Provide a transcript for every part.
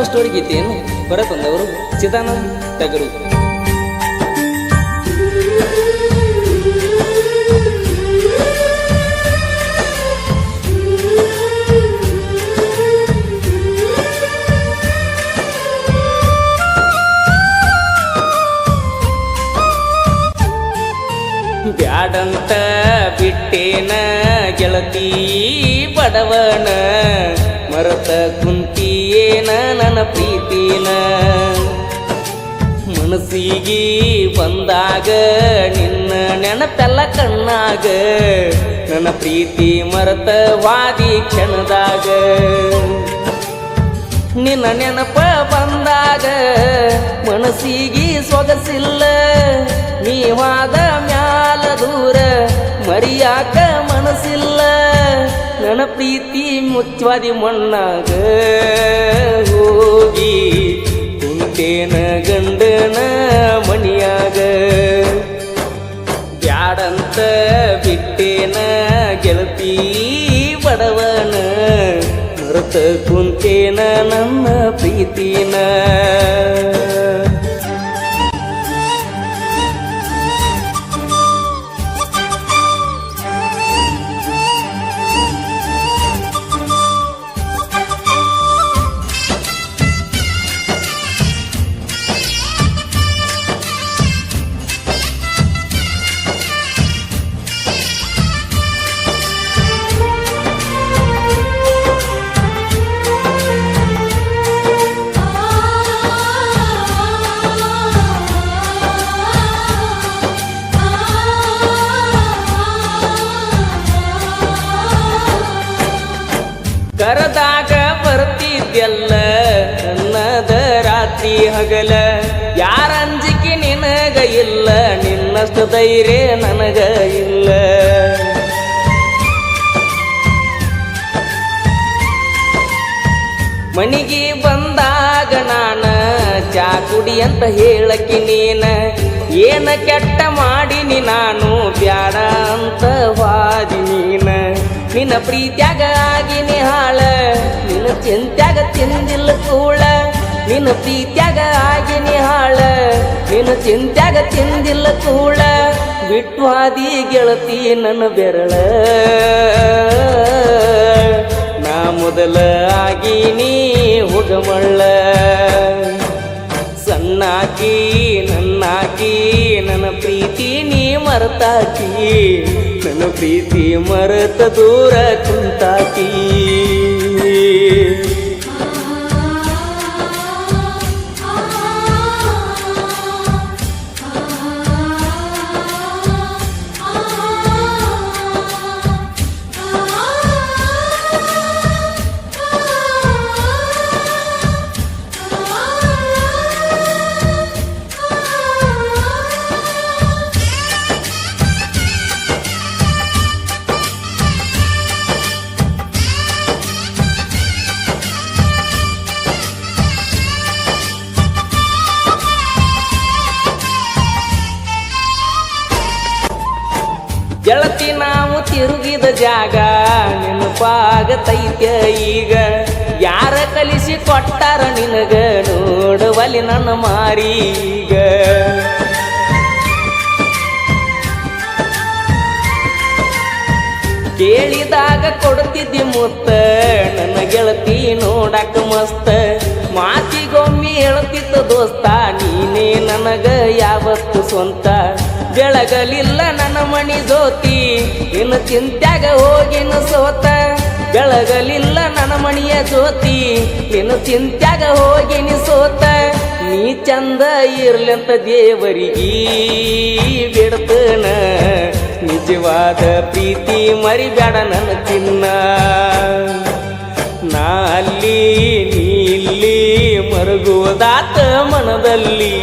Love story ಗೀತೆಯನ್ನು ಹೊರತಂದವರು ಚಿದಾನಂದ್ ಟಗರು. ಬ್ಯಾಡಂತ ಬಿಟ್ಟೇನ ಗೆಳತಿ ಬಡವನ, ಮರತ ಕುಂತಿಯೇನ ನನ್ನ ಪ್ರೀತಿನ. ಮನಸ್ಸಿಗೆ ಬಂದಾಗ ನಿನ್ನ ನೆನಪೆಲ್ಲ ಕಣ್ಣಾಗ, ನನ್ನ ಪ್ರೀತಿ ಮರತ ವಾದಿ ಕ್ಷಣದಾಗ. ನಿನ್ನ ನೆನಪ ಬಂದಾಗ ಮನಸ್ಸಿಗೆ ಸೊಗಸಿಲ್ಲ, ನೀವಾದ ಮ್ಯಾಲ ದೂರ ಮರಿಯಾಕ ಮನಸ್ಸಿಲ್ಲ. ನನ್ನ ಪ್ರೀತಿ ಮುಚ್ಚವಾದಿ ಮಣ್ಣಾಗ ಹೋಗಿ ಕುಂತೇನ ಗಂಡನ ಮಣಿಯಾಗ. ಬ್ಯಾಡಂತ ಬಿಟ್ಟೇನ ಗೆಳತಿ ಬಡವನ, ಮರೆತ ಕುಂತೇನ ನನ್ನ ಪ್ರೀತಿನ. ಕರದಾಗ ಬರ್ತಿದ್ಯಲ್ಲ ನನ್ನದ ರಾತ್ರಿ ಹಗಲ, ಯಾರ ಅಂಜಿಕೆ ನಿನಗ ಇಲ್ಲ, ನಿನ್ನಷ್ಟು ಧೈರ್ಯ ನನಗ ಇಲ್ಲ. ಮನಿಗೆ ಬಂದಾಗ ನಾನ ಚಾ ಕುಡಿ ಅಂತ ಹೇಳಕ್ಕೆ ನೀನ, ಏನ ಕೆಟ್ಟ ಮಾಡಿನಿ ನಾನು ಬ್ಯಾಡ ಅಂತ ವಾದಿ ನೀನ. ನಿನ್ನ ಪ್ರೀತ್ಯಾಗ ಆಗಿನಿ ಹಾಳ, ನಿನ್ನ ಚಿಂತ್ಯಾಗ ತಿಂದಿಲ್ಲ ಕೂಳ. ನಿನ್ನ ಪ್ರೀತ್ಯಾಗ ಆಗಿನಿ ಹಾಳ, ನಿನ್ನ ಚಿಂತ್ಯಾಗ ತಿಂದಿಲ್ಲ ಕೂಳ. ಬಿಟ್ಟು ಹಾದಿ ಗೆಳತಿ ನನ್ನ ಬೆರಳ, ನಾ ಮೊದಲ ಆಗಿನಿ ಹುಗಮಳ್ಳ. ಸಣ್ಣಾಕಿ ನನ್ನಾಕಿ ನನ್ನ ಪ್ರೀತಿ ನೀ ಮರೆತಾಕಿ, ನನ್ನ ಪ್ರೀತಿ ಮರೆತ ದೂರ ಕುಂತಾಕಿ. ಗೆಳತಿ ನಾವು ತಿರುಗಿದ ಜಾಗ ನೆನಪಾಗತೈತ್ಯ ಈಗ, ಯಾರ ಕಲಿಸಿ ಕೊಟ್ಟಾರ ನಿನಗ ನೋಡುವಲ್ಲಿ ನನ್ನ ಮಾರೀಗ. ಕೇಳಿದಾಗ ಕೊಡ್ತಿದ್ದಿ ಮುತ್ತ ನನ್ನ ಗೆಳತಿ ನೋಡಕ ಮಸ್ತ, ಮಾತಿಗೊಮ್ಮೆ ಹೇಳ್ತಿದ್ದ ದೋಸ್ತ ನೀನೇ ನನಗ ಯಾವತ್ತು ಸ್ವಂತ. ಬೆಳಗಲಿಲ್ಲ ನನ್ನ ಮಣಿ ಜ್ಯೋತಿ, ನಿನ್ನ ಚಿಂತ್ಯಾಗ ಹೋಗಿನ ಸೋತ. ಬೆಳಗಲಿಲ್ಲ ನನ್ನ ಮಣಿಯ ಜ್ಯೋತಿ, ನಿನ್ನ ಚಿಂತ್ಯಾಗ ಹೋಗಿನಿ ಸೋತ. ನೀ ಚಂದ ಇರ್ಲಂತ ದೇವರಿಗೀ ಬಿಡ್ತನ, ನಿಜವಾದ ಪ್ರೀತಿ ಮರಿಬೇಡ ನನ್ನ ಚಿನ್ನ. ನಾ ಅಲ್ಲಿ ನೀ ಇಲ್ಲಿ ಮರುಗುವುದಾತ ಮನದಲ್ಲಿ,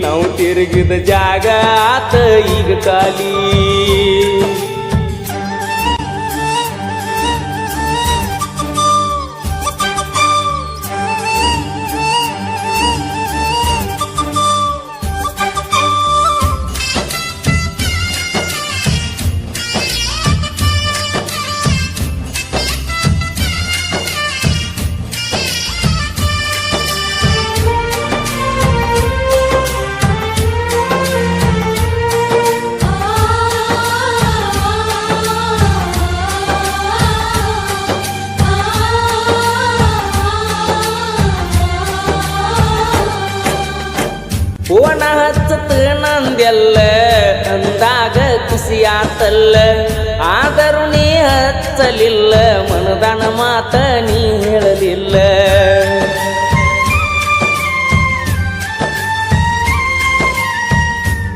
ನಾವು ತಿರುಗಿದ ಜಾಗ ಆತ ಈಗ ಖಾಲಿ. ಬಂದೆಲ್ಲ ಅಂದಾಗ ಖುಷಿಯಾತಲ್ಲ ಆದರೂ ನೀ ಹಚ್ಚಲಿಲ್ಲ ಮನದಾನ ಮಾತ ನೀ ಹೇಳಲಿಲ್ಲ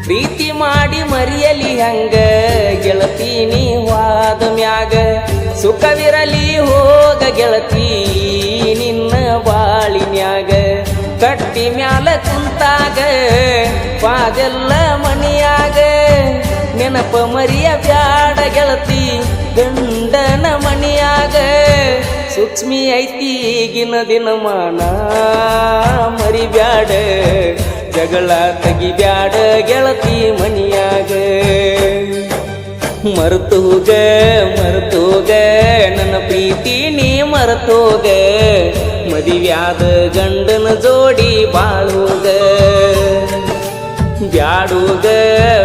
ಪ್ರೀತಿ ಮಾಡಿ ಮರಿಯಲಿ ಹಂಗ ಗೆಳತಿ ನೀ ವಾದ ಮ್ಯಾಗ ಸುಖವಿರಲಿ ಹೋಗ ಗೆಳತಿ ನಿನ್ನ ಬಾಳಿನ್ಯಾಗ ಕಟ್ಟಿ ಮ್ಯಾಲ ಕುಂತಾಗ ಪಾದೆಲ್ಲ ಮನಿಯಾಗ ನೆನಪ ಮರಿಯ ಬ್ಯಾಡ ಗೆಳತಿ ಗಂಡನ ಮನಿಯಾಗ ಸೂಕ್ಷ್ಮಿ ಐತಿ ಈಗಿನ ದಿನಮಾನ ಮರಿಬ್ಯಾಡ ಜಗಳ ತೆಗಿಬ್ಯಾಡ ಗೆಳತಿ ಮನಿಯಾಗ ಮರ್ತೋಗ ನನ್ನ ಪ್ರೀತಿ ನೀ ಮರ್ತೋಗ ಮದಿವ್ಯಾದ ಗಂಡನ ಜೋಡಿ ಬಾಳೋಗ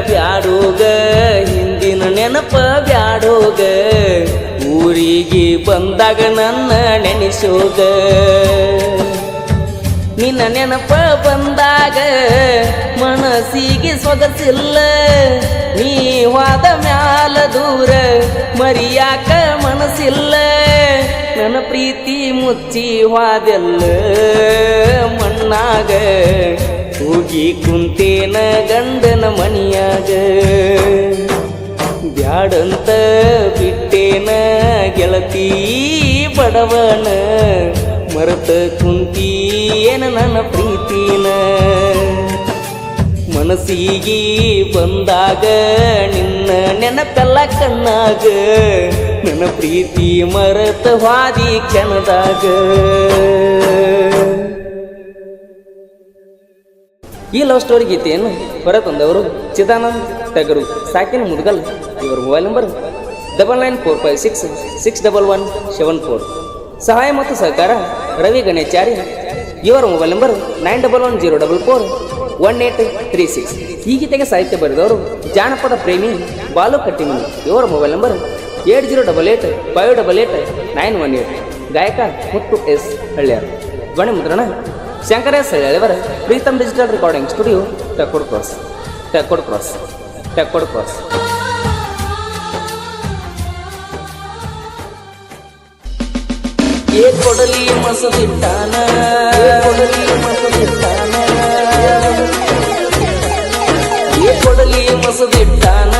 ಬ್ಯಾಡೋಗ ಹಿಂದಿನ ನೆನಪ ಬ್ಯಾಡೋಗ ಊರಿಗೆ ಬಂದಾಗ ನನ್ನ ನೆನೆಸೋಗ ನಿನ್ನ ನೆನಪ ಬಂದಾಗ ಮನಸ್ಸಿಗೆ ಸೊಗಸಿಲ್ಲ ನೀ ವಾದ ಮ್ಯಾಲ ದೂರ ಮರಿಯಾಕ ಮನಸ್ಸಿಲ್ಲ ನನ್ನ ಪ್ರೀತಿ ಮುಚ್ಚಿ ವಾದೆಲ್ಲ ಮಣ್ಣಾಗ ಹೋಗಿ ಕುಂತೇನ ಗಂಡನ ಮನಿಯಾಗ ಬ್ಯಾಡಂತ ಬಿಟ್ಟೇನ ಗೆಳತಿ ಬಡವನ ಮರೆತ ಕುಂತೀಯೇನ ನನ್ನ ಪ್ರೀತಿನ ಮನಸ್ಸಿಗೆ ಬಂದಾಗ ನಿನ್ನ ನೆನಪೆಲ್ಲ ಕಣ್ಣಾಗ ನನ್ನ ಪ್ರೀತಿ ಮರೆತ ಹಾದಿ ಕ್ಷಣದಾಗ ಈ ಲವ್ ಸ್ಟೋರಿ ಗೀತೆಯನ್ನು ಹೊರತಂದವರು ಚಿದಾನಂದ್ ಟಗರು ಸಾಕಿನ ಮುದ್ಗಲ್ ಇವರ ಮೊಬೈಲ್ ನಂಬರ್ 9945661174 ಸಹಾಯ ಮತ್ತು ಸಹಕಾರ ರವಿ ಗಣೇಚಾರಿ ಇವರ ಮೊಬೈಲ್ ನಂಬರ್ 9110441836 ಈ ಗೀತೆಗೆ ಸಾಹಿತ್ಯ ಬರೆದವರು ಜಾನಪದ ಪ್ರೇಮಿ ಬಾಲು ಕಟ್ಟಿಮನಿ ಇವರ ಮೊಬೈಲ್ ನಂಬರ್ 8088588918 ಗಾಯಕ ಮುತ್ತು ಎಸ್ ಹಳ್ಳ್ಯಾರ ಧ್ವನಿ ಮುದ್ರಣ ಶಂಕರ ಎಸ್ ಹಳ್ಳಿಯವರ Pritam digital recording studio Takkod cross ಕೊಡಲಿ ಮಸದಿಟ್ಟಾನ ಕೊಡಲಿ ಮಸದಿಟ್ಟಾನ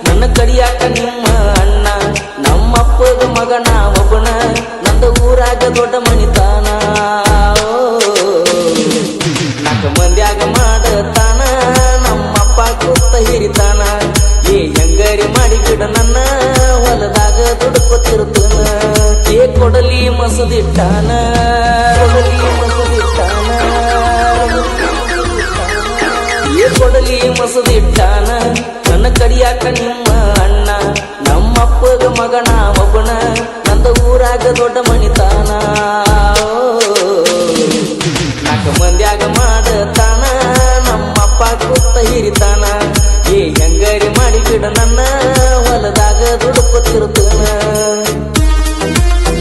ನನ್ನ ಕಡಿಯಾಕ ನಿಮ್ಮ ಅಣ್ಣ ನಮ್ಮಪ್ಪದ ಮಗನ ಒಬ್ಬನ ನಂದ ಊರಾಗ ದೊಡ್ಡ ಮನಿತಾನ ನಾಲ್ಕು ಮಂದ್ಯಾಗ ಮಾಡತಾನ ನಮ್ಮಪ್ಪ ಕೂತ ಹಿರಿತಾನ ಹೆಂಗರಿ ಮಾಡಿ ಬಿಡ ನನ್ನ ಹೊಲದಾಗ ದುಡ್ಕೋತಿರ್ತಾನ ಕೊಡಲಿ ಮಸದಿಟ್ಟಾನ